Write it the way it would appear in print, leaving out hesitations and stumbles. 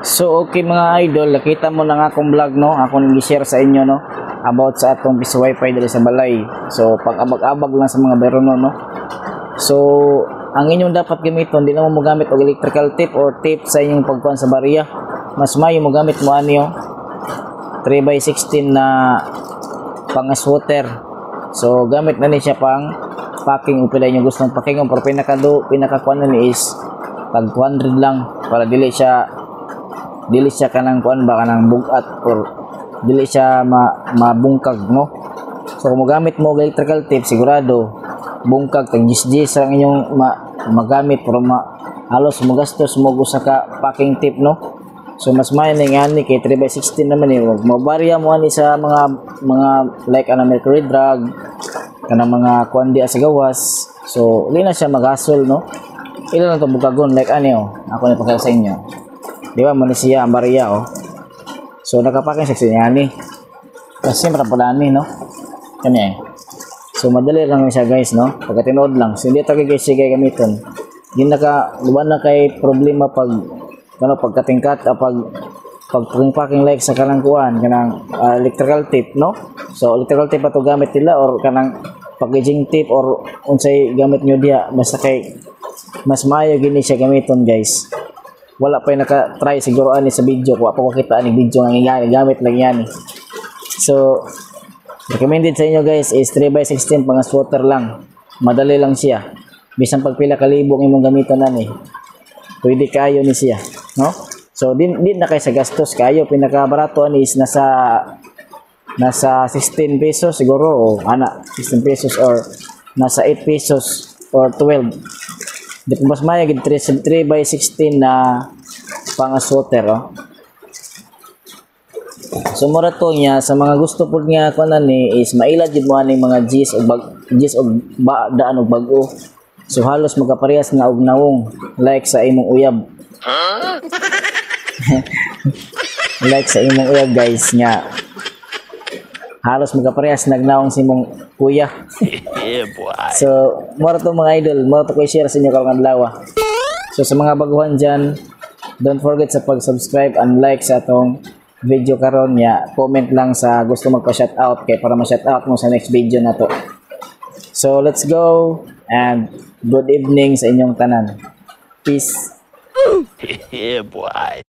So okay mga idol, nakita mo na nga akong vlog no, ako nang i-share sa inyo no about sa atong piso wifi diri sa balay. So pag-abag-abag lang sa mga berono no. So ang inyong dapat gamiton, di na mo gamit og electrical tape or tape sa inyong pagkuhan sa barya. Mas mayo mo gamit mo ani 3x16 na pang-swatter. So gamit na ni siya pang packing o pila nyo gustong packing pero pinakakuan na ni is tag 200 lang para dili siya kanang kuan ba kanang bugat or dili siya mabungkag no. So kung magamit mo og electrical tape sigurado bungkag tag gis ang inyong magamit pero halos magastos mo usa ka packing tape no. So mas may ngani kay 3x16 naman eh, mabarya mo ani sa mga like ana mercury drug kanang mga kuan di sa gawas. So dili na siya magasol no. Ila lang to bukagon like ani ako ni pakita sa inyo. Di ba man siya ang barya So nakapaking section niya ni. Kasi marapalani no. Kani. So madali lang siya guys no. Pagka tinood lang. So hindi tagay guys sige gamiton. Di luwan na kay problema pag pagkatingkat pag packing like sa kanang kuan kanang electrical tape no. So electrical tape ato gamit nila or kanang packaging tape or unsay gamit nyo diya basta kay mas maayo gini siya gamiton guys. Wala pa naka-try siguro ani sa video ko. Apo ko kita ani video nga gamit lang yan. So recommended sa inyo guys is 3x16 pang swatter lang. Madali lang siya. Bisan pagpila kalibong imong gamiton ani. Pwede kayo ni siya, no? So din na kay sa gastos kayo pinakabarato ani is nasa 16 pesos siguro o 16 pesos or nasa 8 pesos or 12. Di mas maya gid 3x16 na pang-swatter So mura to niya sa mga gusto pud nga kunan ni is mailad jud mo aning mga G's og daan og bag-o. So halos magkaparehas nga og nawong like sa imong uyab. Like sa imong uyab guys nga halos magkaparehas nagnawong sa imong kuya. So mura to mga idol, mura to ko share sa inyo karong adlaw. So sa mga baguhan dyan, don't forget sa pag-subscribe and like sa atong video karon niya. Comment lang sa gusto magpa-shoutout kay para ma-shoutout mo sa next video na to. So let's go and good evening sa inyong tanan. Peace. Yeah, boy.